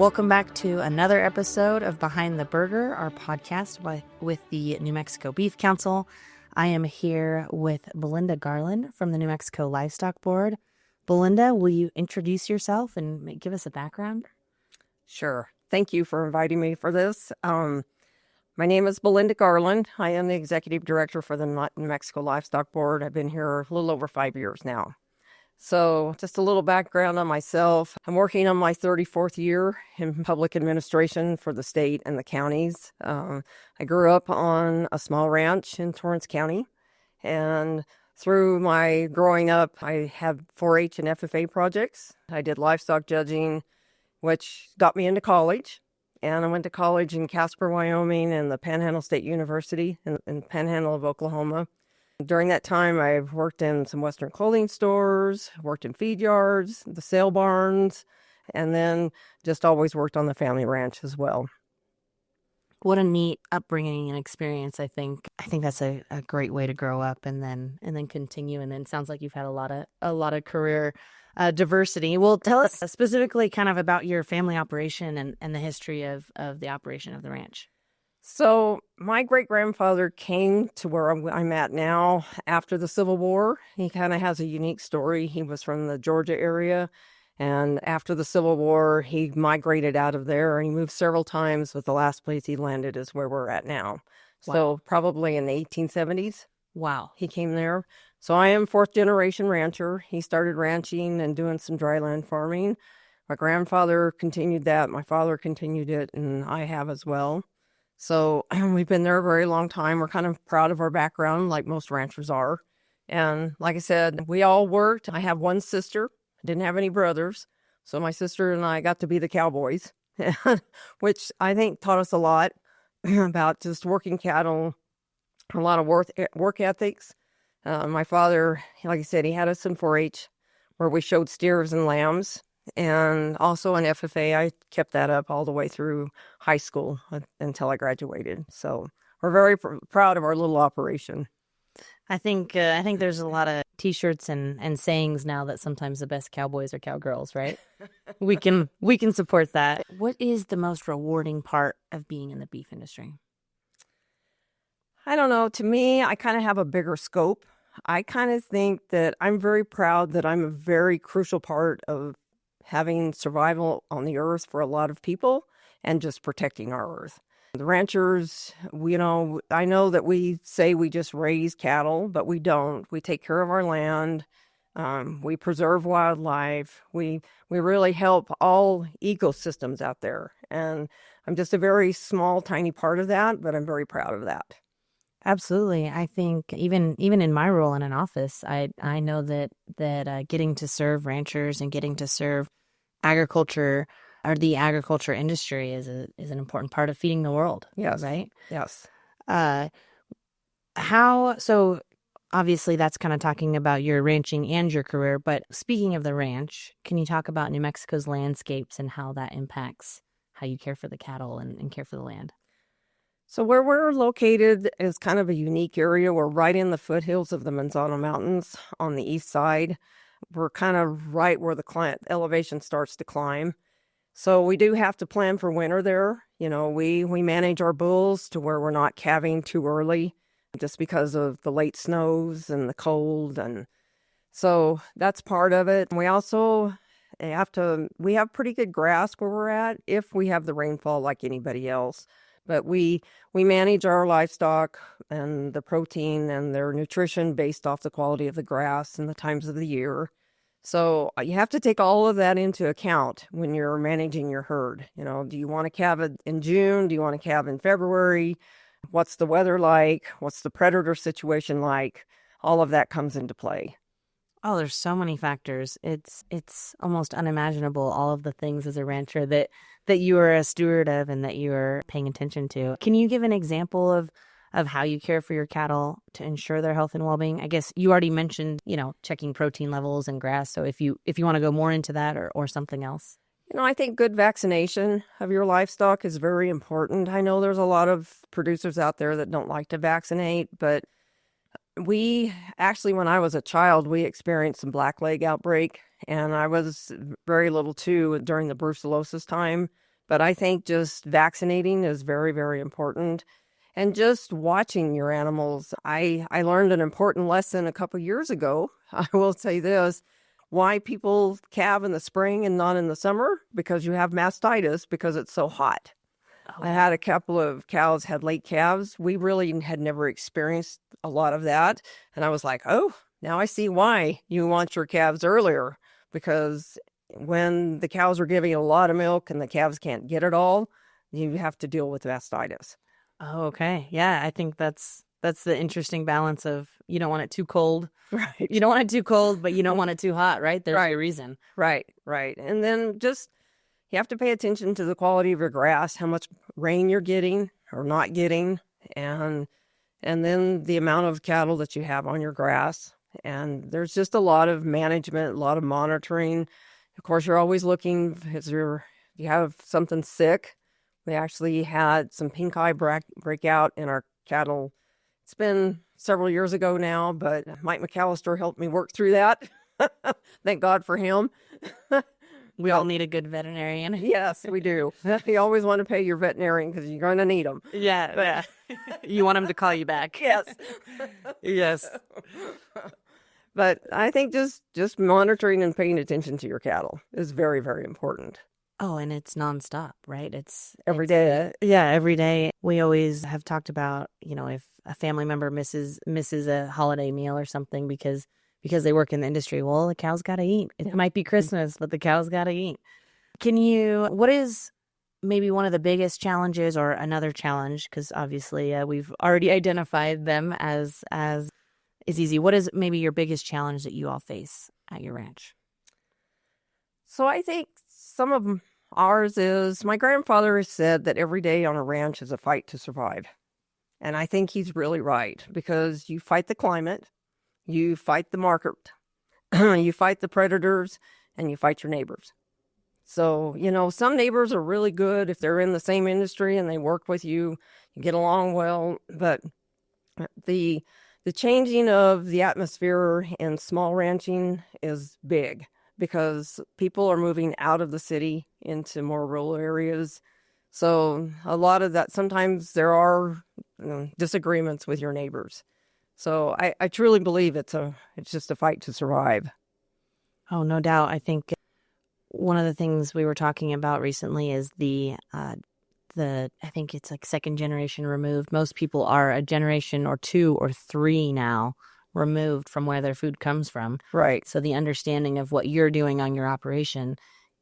Welcome back to another episode of Behind the Burger, our podcast with the New Mexico Beef Council. I am here with Belinda Garland from the New Mexico Livestock Board. Belinda, will you introduce yourself and give us a background? Sure. Thank you for inviting me for this. My name is Belinda Garland. I am the Executive Director for the New Mexico Livestock Board. I've been here a little over 5 years now. So just a little background on myself. I'm working on my 34th year in public administration for the state and the counties. I grew up on a small ranch in Torrance County, and through my growing up, I had 4-H and FFA projects. I did livestock judging, which got me into college. And I went to college in Casper, Wyoming, and the Panhandle State University in the Panhandle of Oklahoma. During that time, I've worked in some Western clothing stores, worked in feed yards, the sale barns, and then just always worked on the family ranch as well. What a neat upbringing and experience, I think. I think that's a great way to grow up and then continue. And then it sounds like you've had a lot of career diversity. Well, tell us specifically kind of about your family operation and the history of the operation of the ranch. So my great-grandfather came to where I'm at now after the Civil War. He kind of has a unique story. He was from the Georgia area, and after the Civil War, he migrated out of there. He moved several times, but the last place he landed is where we're at now. Wow. So probably in the 1870s. Wow. He came there. So I am fourth-generation rancher. He started ranching and doing some dry land farming. My grandfather continued that. My father continued it, and I have as well. So we've been there a very long time. We're kind of proud of our background, like most ranchers are. And like I said, we all worked. I have one sister. I didn't have any brothers. So my sister and I got to be the cowboys, which I think taught us a lot about just working cattle, a lot of work ethics. My father, like I said, he had us in 4-H where we showed steers and lambs. And also in FFA, I kept that up all the way through high school until I graduated. So we're very proud of our little operation. I think there's a lot of T-shirts and sayings now that sometimes the best cowboys are cowgirls, right? we can support that. What is the most rewarding part of being in the beef industry? I don't know. To me, I kind of have a bigger scope. I kind of think that I'm very proud that I'm a very crucial part of having survival on the earth for a lot of people and just protecting our earth. The ranchers, I know that we say we just raise cattle, but we don't. We take care of our land. We preserve wildlife. We really help all ecosystems out there. And I'm just a very small, tiny part of that, but I'm very proud of that. Absolutely. I think even in my role in an office, I know that getting to serve ranchers and getting to serve agriculture or the agriculture industry is an important part of feeding the world. Yes. Right? Yes. So obviously that's kind of talking about your ranching and your career, but speaking of the ranch, can you talk about New Mexico's landscapes and how that impacts how you care for the cattle and care for the land? So where we're located is kind of a unique area. We're right in the foothills of the Manzano Mountains on the east side. We're kind of right where the elevation starts to climb. So we do have to plan for winter there. We manage our bulls to where we're not calving too early just because of the late snows and the cold. And so that's part of it. We also we have pretty good grass where we're at if we have the rainfall like anybody else. But we manage our livestock and the protein and their nutrition based off the quality of the grass and the times of the year. So you have to take all of that into account when you're managing your herd. Do you want to calve in June? Do you want to calve in February? What's the weather like? What's the predator situation like? All of that comes into play. Oh, there's so many factors. It's almost unimaginable, all of the things as a rancher that you are a steward of and that you are paying attention to. Can you give an example of how you care for your cattle to ensure their health and well-being? I guess you already mentioned, checking protein levels and grass. So if you want to go more into that or something else. I think good vaccination of your livestock is very important. I know there's a lot of producers out there that don't like to vaccinate, but we actually, when I was a child, we experienced some blackleg outbreak, and I was very little too during the brucellosis time. But I think just vaccinating is very, very important. And just watching your animals. I learned an important lesson a couple years ago. I will say this. Why people calve in the spring and not in the summer? Because you have mastitis because it's so hot. Oh, I had a couple of cows had late calves. We really had never experienced a lot of that. And I was like, oh, now I see why you want your calves earlier. Because when the cows are giving a lot of milk and the calves can't get it all, you have to deal with mastitis. oh, okay. Yeah, I think that's the interesting balance of you don't want it too cold. Right. You don't want it too cold, but you don't want it too hot, right? There's Right. your reason. Right. And then just you have to pay attention to the quality of your grass, how much rain you're getting or not getting, and then the amount of cattle that you have on your grass. And there's just a lot of management, a lot of monitoring. Of course, you're always looking if you have something sick. We actually had some pink eye breakout in our cattle. It's been several years ago now, but Mike McAllister helped me work through that. Thank God for him. We all need a good veterinarian. Yes, we do. You always want to pay your veterinarian because you're going to need them. Yeah. You want him to call you back. Yes. Yes. But I think just monitoring and paying attention to your cattle is very, very important. Oh, and it's nonstop, right? Every day. Yeah, every day. We always have talked about, if a family member misses a holiday meal or something because they work in the industry, well, the cow's got to eat. It might be Christmas, but the cow's got to eat. What is maybe one of the biggest challenges or another challenge? Because obviously we've already identified them as is easy. What is maybe your biggest challenge that you all face at your ranch? So I think some of ours is my grandfather has said that every day on a ranch is a fight to survive. And I think he's really right because you fight the climate, you fight the market, you fight the predators, and you fight your neighbors. So, some neighbors are really good if they're in the same industry and they work with you, you get along well. But the changing of the atmosphere in small ranching is big because people are moving out of the city into more rural areas. So a lot of that, sometimes there are disagreements with your neighbors. So I truly believe it's just a fight to survive. Oh, no doubt. I think one of the things we were talking about recently is I think it's like second generation removed. Most people are a generation or two or three now removed from where their food comes from. Right. So the understanding of what you're doing on your operation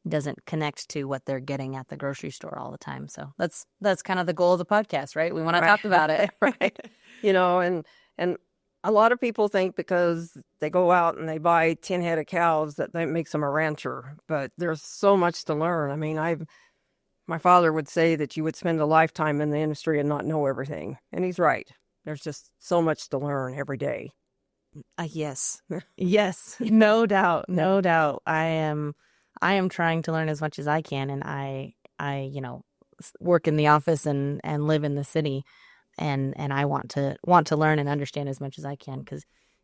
doesn't connect to what they're getting at the grocery store all the time. So that's kind of the goal of the podcast, right? We want to talk about it. Right. And a lot of people think because they go out and they buy 10 head of cows that makes them a rancher. But there's so much to learn. I mean, my father would say that you would spend a lifetime in the industry and not know everything. And he's right. There's just so much to learn every day. Yes. Yes. No doubt. No doubt. I am trying to learn as much as I can. And I work in the office and live in the city. And I want to learn and understand as much as I can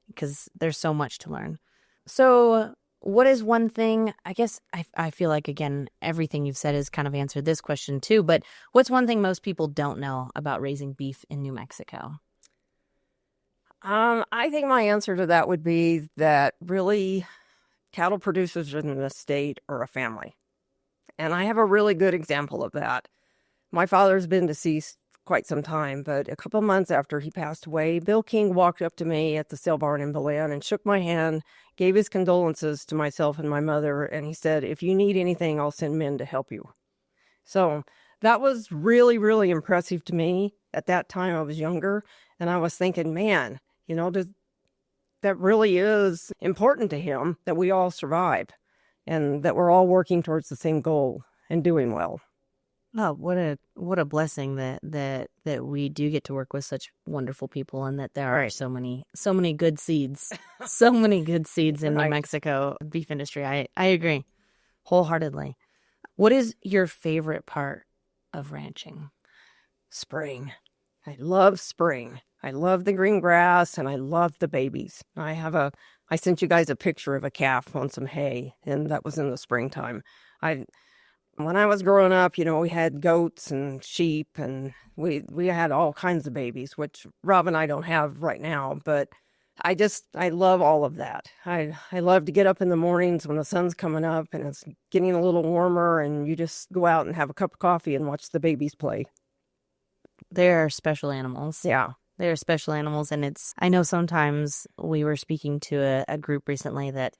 because there's so much to learn. So what is one thing, I guess I feel like, again, everything you've said has kind of answered this question too, but what's one thing most people don't know about raising beef in New Mexico? I think my answer to that would be that really cattle producers in the state are a family. And I have a really good example of that. My father's been deceased quite some time, but a couple months after he passed away, Bill King walked up to me at the sale barn in Belen and shook my hand, gave his condolences to myself and my mother, and he said, "If you need anything, I'll send men to help you." So that was really, really impressive to me. At that time, I was younger, and I was thinking, man, that really is important to him that we all survive and that we're all working towards the same goal and doing well. Oh, what a blessing that we do get to work with such wonderful people and that there are so many good seeds, so many good seeds in New Mexico beef industry. I agree wholeheartedly. What is your favorite part of ranching? Spring. I love spring. I love the green grass and I love the babies. I sent you guys a picture of a calf on some hay, and that was in the springtime. When I was growing up, we had goats and sheep, and we had all kinds of babies, which Rob and I don't have right now, but I love all of that. I love to get up in the mornings when the sun's coming up and it's getting a little warmer, and you just go out and have a cup of coffee and watch the babies play. They're special animals. Yeah. They're special animals. And I know sometimes we were speaking to a group recently that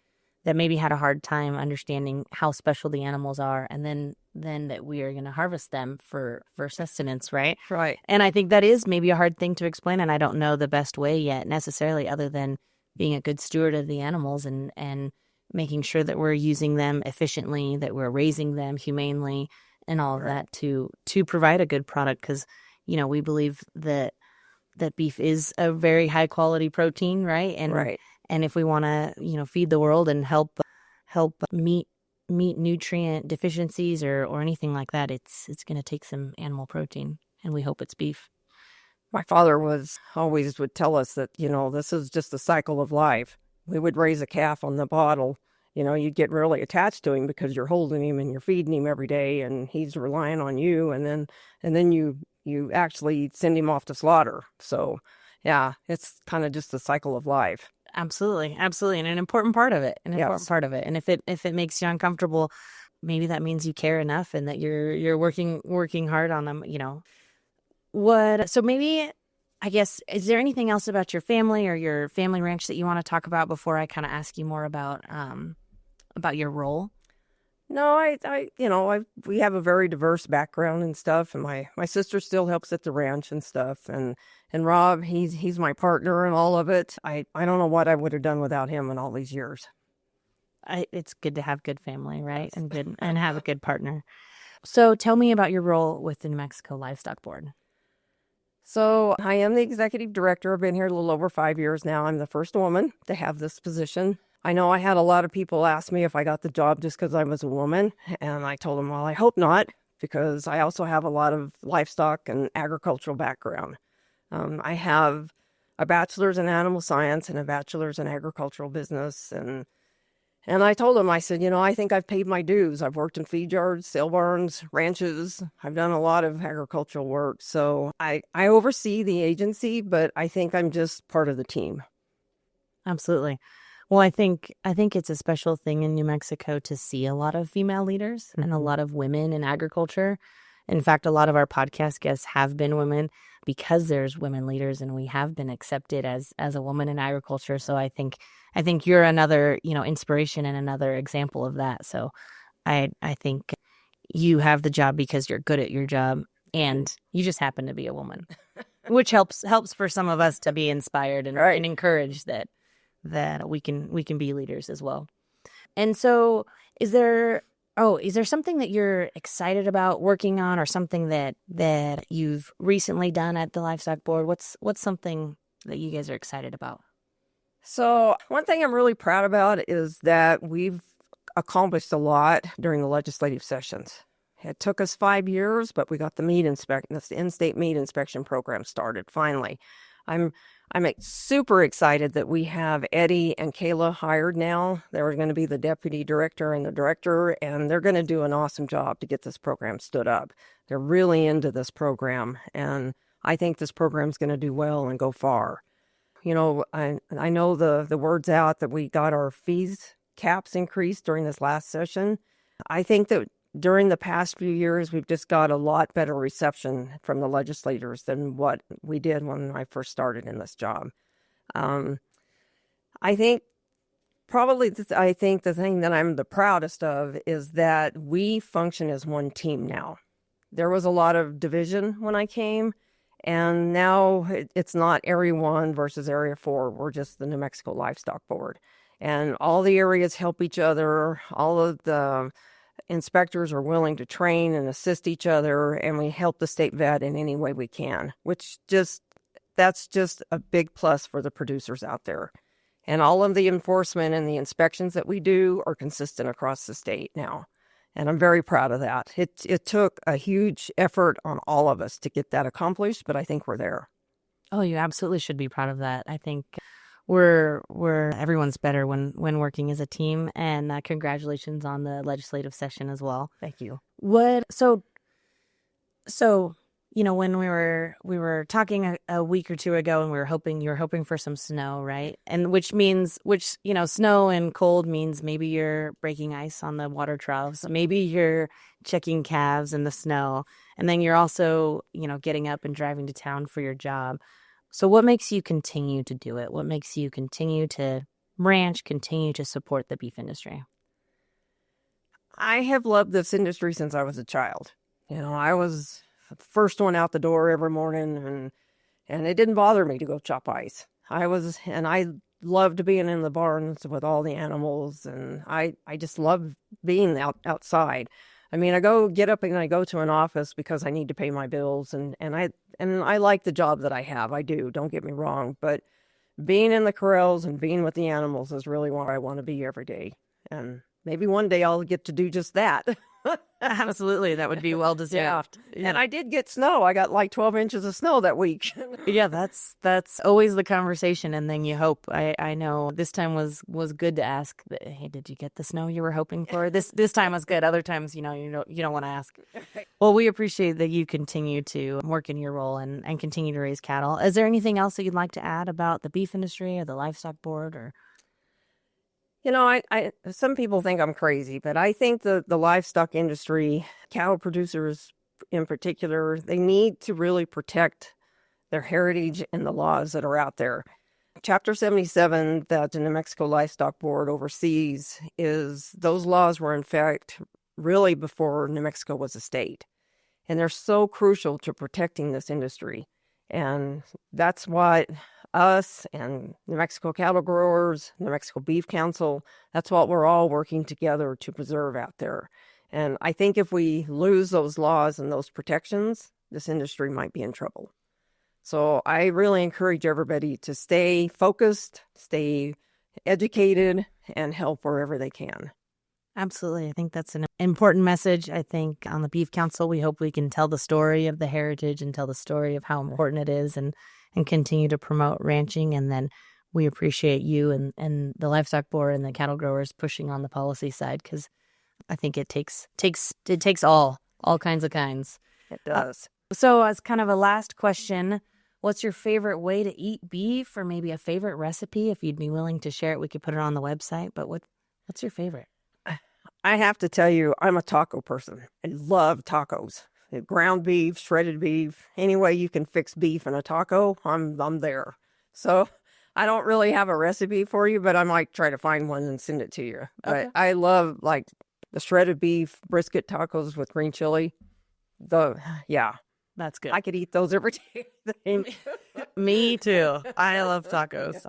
maybe had a hard time understanding how special the animals are. And then that we are going to harvest them for sustenance, right? Right. And I think that is maybe a hard thing to explain. And I don't know the best way yet necessarily, other than being a good steward of the animals and making sure that we're using them efficiently, that we're raising them humanely, and all of that to provide a good product. Because, we believe that beef is a very high quality protein, right? And if we want to, feed the world and help meet nutrient deficiencies or anything like that, it's going to take some animal protein, and we hope it's beef. My father always would tell us that, this is just the cycle of life. We would raise a calf on the bottle. You'd get really attached to him because you're holding him and you're feeding him every day, and he's relying on you. And then you actually send him off to slaughter. So yeah, it's kind of just the cycle of life. Absolutely. Absolutely. And an important part of it. Part of it. And if it makes you uncomfortable, maybe that means you care enough and that you're working hard on them, So maybe, I guess, is there anything else about your family or your family ranch that you want to talk about before I kind of ask you more about your role? No, we have a very diverse background and stuff, and my sister still helps at the ranch and stuff, and Rob, he's my partner in all of it. I don't know what I would have done without him in all these years. It's good to have good family, right? And have a good partner. So tell me about your role with the New Mexico Livestock Board. So I am the executive director. I've been here a little over 5 years now. I'm the first woman to have this position. I know I had a lot of people ask me if I got the job just because I was a woman, and I told them, well, I hope not, because I also have a lot of livestock and agricultural background. I have a bachelor's in animal science and a bachelor's in agricultural business, and I told them, I said, I think I've paid my dues. I've worked in feed yards, sale barns, ranches. I've done a lot of agricultural work, so I oversee the agency, but I think I'm just part of the team. Absolutely. Well, I think it's a special thing in New Mexico to see a lot of female leaders and a lot of women in agriculture. In fact, a lot of our podcast guests have been women because there's women leaders, and we have been accepted as a woman in agriculture. So I think you're another, inspiration and another example of that. So I think you have the job because you're good at your job, and you just happen to be a woman, which helps for some of us to be inspired and encouraged that we can be leaders as well. And so is there something that you're excited about working on, or something that you've recently done at the Livestock Board? What's something that you guys are excited about? So one thing I'm really proud about is that we've accomplished a lot during the legislative sessions. It took us 5 years, but we got the in-state meat inspection program started finally. I'm super excited that we have Eddie and Kayla hired now. They're going to be the deputy director and the director, and they're going to do an awesome job to get this program stood up. They're really into this program, and I think this program's going to do well and go far. I know the word's out that we got our fees caps increased during this last session. I think that during the past few years, we've just got a lot better reception from the legislators than what we did when I first started in this job. I think the thing that I'm the proudest of is that we function as one team now. There was a lot of division when I came, and now it's not Area 1 versus Area 4. We're just the New Mexico Livestock Board. And all the areas help each other. All of the inspectors are willing to train and assist each other, and we help the state vet in any way we can, that's just a big plus for the producers out there. And all of the enforcement and the inspections that we do are consistent across the state now. And I'm very proud of that. It took a huge effort on all of us to get that accomplished, but I think we're there. Oh, you absolutely should be proud of that. I think we're everyone's better when working as a team. And congratulations on the legislative session as well. Thank you. So when we were talking a week or two ago, and you were hoping for some snow, right? And which snow and cold means maybe you're breaking ice on the water troughs, maybe you're checking calves in the snow, and then you're also getting up and driving to town for your job. So what makes you continue to do it? What makes you continue to ranch, continue to support the beef industry? I have loved this industry since I was a child. I was the first one out the door every morning, and it didn't bother me to go chop ice. I loved being in the barns with all the animals, and I just love being outside. I mean, I get up and I go to an office because I need to pay my bills, and I like the job that I have. I do, don't get me wrong, but being in the corrals and being with the animals is really where I want to be every day. And maybe one day I'll get to do just that. Absolutely. That would be well deserved. Yeah. And I did get snow. I got like 12 inches of snow that week. Yeah, that's always the conversation. And then you hope. I know this time was good to ask, hey, did you get the snow you were hoping for? This time was good. Other times, you don't want to ask. Well, we appreciate that you continue to work in your role and continue to raise cattle. Is there anything else that you'd like to add about the beef industry or the livestock board or? Some people think I'm crazy, but I think the livestock industry, cattle producers in particular, they need to really protect their heritage and the laws that are out there. Chapter 77 that the New Mexico Livestock Board oversees those laws were in fact really before New Mexico was a state. And they're so crucial to protecting this industry. And that's what us and New Mexico cattle growers, New Mexico Beef Council, that's what we're all working together to preserve out there. And I think if we lose those laws and those protections, this industry might be in trouble. So I really encourage everybody to stay focused, stay educated, and help wherever they can. Absolutely. I think that's an important message. I think on the Beef Council, we hope we can tell the story of the heritage and tell the story of how important it is and continue to promote ranching. And then we appreciate you and the Livestock Board and the cattle growers pushing on the policy side, because I think it takes all kinds of kinds. It does. So as kind of a last question, what's your favorite way to eat beef, or maybe a favorite recipe? If you'd be willing to share it, we could put it on the website. But what's your favorite? I have to tell you, I'm a taco person. I love tacos. Ground beef, shredded beef, any way you can fix beef in a taco, I'm there. So I don't really have a recipe for you, but I might try to find one and send it to you. Okay. But I love like the shredded beef brisket tacos with green chili. That's good. I could eat those every day. Me too. I love tacos.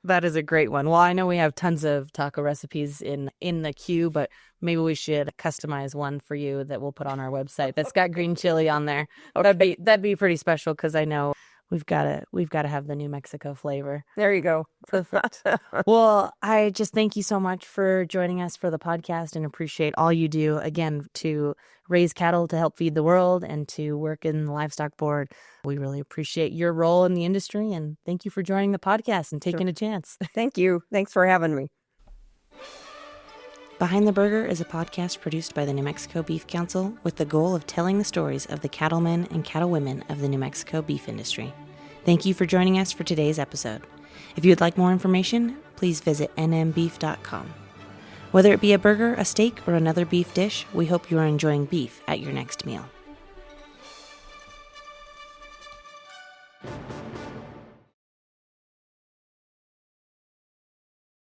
That is a great one. Well, I know we have tons of taco recipes in the queue, but maybe we should customize one for you that we'll put on our website that's got green chili on there. Okay. That'd be pretty special, because I know we've got to have the New Mexico flavor. There you go. Perfect. Well, I just thank you so much for joining us for the podcast, and appreciate all you do, again, to raise cattle to help feed the world and to work in the Livestock Board. We really appreciate your role in the industry, and thank you for joining the podcast and taking a chance. Thank you. Thanks for having me. Behind the Burger is a podcast produced by the New Mexico Beef Council with the goal of telling the stories of the cattlemen and cattlewomen of the New Mexico beef industry. Thank you for joining us for today's episode. If you would like more information, please visit nmbeef.com. Whether it be a burger, a steak, or another beef dish, we hope you are enjoying beef at your next meal.